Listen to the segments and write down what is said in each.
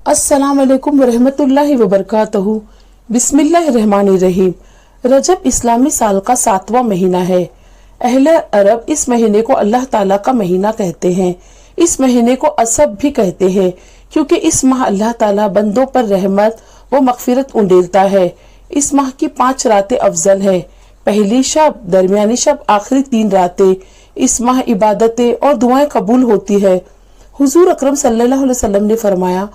अस्सलाम वालेकुम वरहमतुल्लाहि वबरकातुहू। बिस्मिल्लाहिर्रहमानिर्रहीम। रजब इस्लामी साल का 7वां महीना है। अहले अरब इस महीने को अल्लाह ताला का महीना कहते हैं। इस महीने को असब भी कहते हैं क्योंकि इस माह अल्लाह ताला बंदों पर रहमत व मगफिरत उंडेलता है। इस माह की 5 रातें अफजल है। पहली शब, दरमियानी शब, आखिरी 3 रातें। इस माह इबादतें और दुआएं कबूल होती है। हुजूर अकरम सल्लल्लाहु अलैहि वसल्लम ने फरमाया,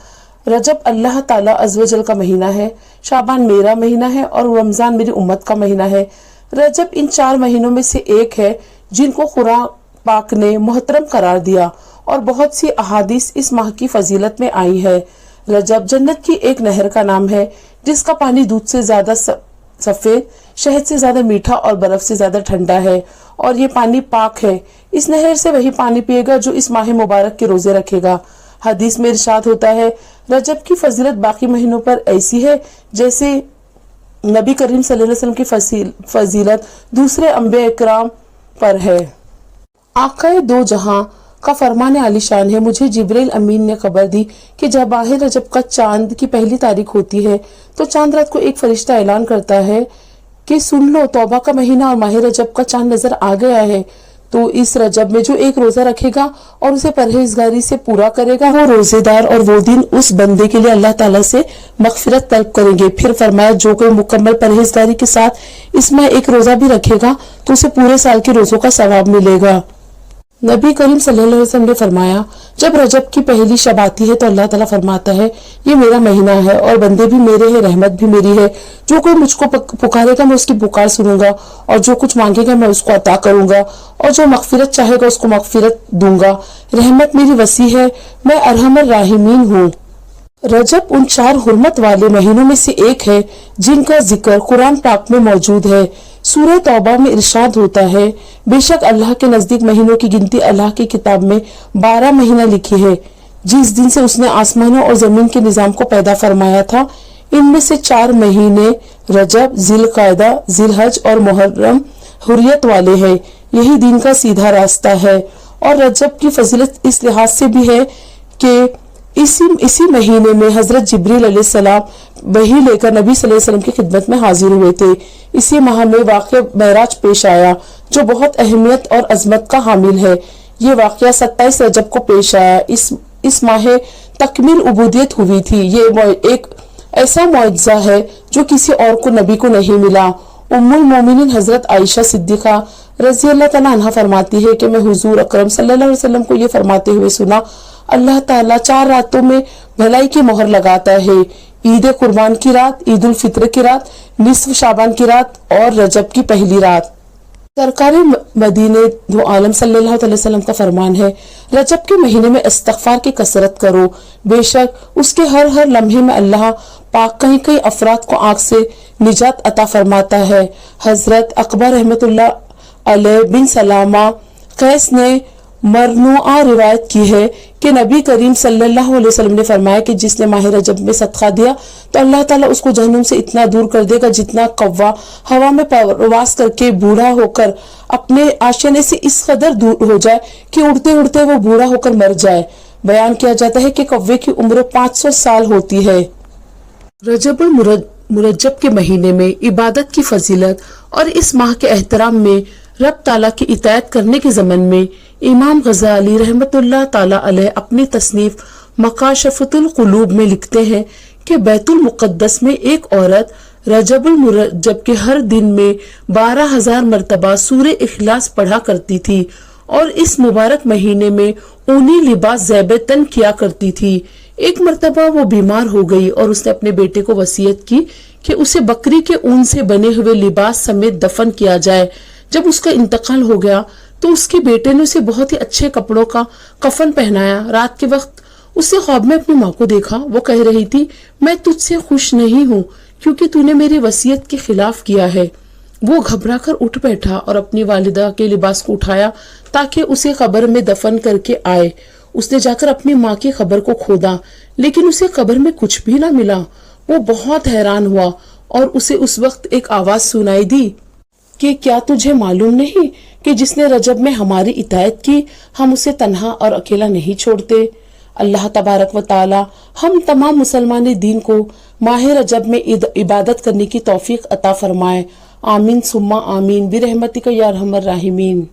रजब अल्लाह ताला अज़्वजल का महीना है, शाबान मेरा महीना है और रमजान मेरी उम्मत का महीना है। रजब इन 4 महीनों में से एक है जिनको कुरान पाक ने मोहतरम करार दिया और बहुत सी अहादीस इस माह की फजीलत में आई है। रजब जन्नत की एक नहर का नाम है जिसका पानी दूध से ज्यादा सफेद, शहद से ज्यादा मीठा और बर्फ से ज्यादा ठंडा है और ये पानी पाक है। इस नहर से वही पानी पिएगा जो इस माह मुबारक के रोजे रखेगा। हदीस में इरशाद होता है, रजब की फजीलत बाकी महीनों पर ऐसी है जैसे नबी करीम सल्लल्लाहु अलैहि वसल्लम की फजीलत दूसरे अंबिया इकराम पर है। आकाए दो जहां का फरमान आलिशान है, मुझे जिब्रील अमीन ने खबर दी कि जब माह रजब का चांद की पहली तारीख होती है तो चांद रात को एक फरिश्ता ऐलान करता है कि सुन लो, तौबा का महीना और माह रजब का चांद नजर आ गया है। तो इस रजब में जो एक रोजा रखेगा और उसे परहेजगारी से पूरा करेगा, वो रोजेदार और वो दिन उस बंदे के लिए अल्लाह ताला से मगफिरत तलब करेंगे। फिर फरमाया, जो कोई मुकम्मल परहेजगारी के साथ इसमें एक रोजा भी रखेगा तो उसे पूरे साल के रोजों का सवाब मिलेगा। नबी करीम सल्लल्लाहु अलैहि वसल्लम ने फरमाया, जब रजब की पहली शब आती है तो अल्लाह ताला फरमाता है, ये मेरा महीना है और बंदे भी मेरे हैं, रहमत भी मेरी है। जो कोई मुझको पुकारेगा मैं उसकी पुकार सुनूंगा और जो कुछ मांगेगा मैं उसको अता करूंगा और जो मगफिरत चाहेगा उसको मगफिरत दूंगा। रहमत मेरी वसी है, मैं अरहमर राहिमीन हूँ। रजब उन 4 हुर्मत वाले महीनों में से एक है जिनका जिक्र कुरान पाक में मौजूद है। सूरह तौबा में इरशाद होता है, बेशक अल्लाह के नजदीक महीनों की गिनती अल्लाह की किताब में 12 महीना लिखी है, जिस दिन से उसने आसमानों और जमीन के निजाम को पैदा फरमाया था। इनमें से 4 महीने रजब, जिलकायदा, जिलहज और मुहर्रम हुर्रियत वाले हैं। यही दीन का सीधा रास्ता है। और रजब की फजीलत इस लिहाज से भी है कि इसी महीने में हजरत जिब्रील अलैहिस्सलाम वही लेकर नबी सल्लल्लाहु अलैहि वसल्लम की खिदमत में हाजिर हुए थे। इसी माह में वाक़या मेराज पेश आया जो बहुत अहमियत और अजमत का हामिल है। ये वाक़या 27 रजब को पेश आया। इस माह तकमील उबूदियत हुई थी। ये एक ऐसा मुआजिज़ा है जो किसी और को नबी को नहीं मिला। उम्मुल मोमिनीन हजरत आयशा सिद्दीक़ा रज़ी अल्लाह तआला अन्हा फरमाती है कि मैं हुजूर अकरम सल्लल्लाहु अलैहि वसल्लम को ये फरमाते हुए सुना, अल्लाह ताला 4 रातों में भलाई की मोहर लगाता है, ईद कुर्बान की रात, ईद उल फित्र की रात, निस्फ शाबान की रात और रजब की पहली रात। सरकार मदीने दो आलम सल्लल्लाहु अलैहि वसल्लम का फरमान है, रजब के महीने में इस्तिग़फ़ार की कसरत करो, बेशक उसके हर लम्हे में अल्लाह पाक कहीं कहीं अफराद को आग से निजात अता फरमाता है। हजरत अकबर रहमतुल्लाह अलैह बिन सलामा कैस ने मरनुआ रिवायत की है कि नबी करीम सल्लल्लाहु अलैहि वसल्लम ने फरमाया कि जिसने माह रजब में सदका दिया तो अल्लाह ताला उसको जहन्नुम से इतना दूर कर देगा जितना कौवा हवा में परवास करके बूढ़ा होकर अपने आशियाने से इस कदर दूर हो जाए कि उड़ते उड़ते वो बूढ़ा होकर मर जाए। बयान किया जाता है कि कौवे की उम्र 500 साल होती है। रजबुल मुरज्जब के महीने में इबादत की फजीलत और इस माह के एहतराम में रब ताला की इतायत करने के ज़मन में इमाम गजाली रहमतुल्लाह ताला अलैह अपनी तसनीफ मकाशफतुल कुलूब में लिखते हैं कि बैतुल मुक़द्दस में एक औरत रजबुल मुरज्जब के हर दिन में 12,000 मरतबा सूरे इखलास पढ़ा करती थी और इस मुबारक महीने में ऊनी लिबास ज़ेब तन किया करती थी। एक मरतबा वो बीमार हो गई और उसने अपने बेटे को वसीयत की कि उसे बकरी के ऊन से बने हुए लिबास समेत दफन किया जाए। जब उसका इंतकाल हो गया तो उसके बेटे ने उसे बहुत ही अच्छे कपड़ों का कफन पहनाया। रात के वक्त उसने ख्वाब में अपनी माँ को देखा। वो कह रही थी, मैं तुझसे खुश नहीं हूँ क्योंकि तूने मेरी वसीयत के खिलाफ किया है। वो घबरा कर उठ बैठा और अपनी वालिदा के लिबास को उठाया ताकि उसे कब्र में दफन करके आए। उसने जाकर अपनी माँ की खबर को खोदा लेकिन उसे कब्र में कुछ भी ना मिला। वो बहुत हैरान हुआ और उसे उस वक्त एक आवाज सुनाई दी कि क्या तुझे मालूम नहीं कि जिसने रजब में हमारी इतायत की हम उसे तन्हा और अकेला नहीं छोड़ते। اللہ تبارک و تعالی ہم تمام مسلمان دین کو ماہ رجب میں عبادت کرنے کی توفیق عطا فرمائے۔ آمین ثم آمین برحمتک یا ارحم الراحمین۔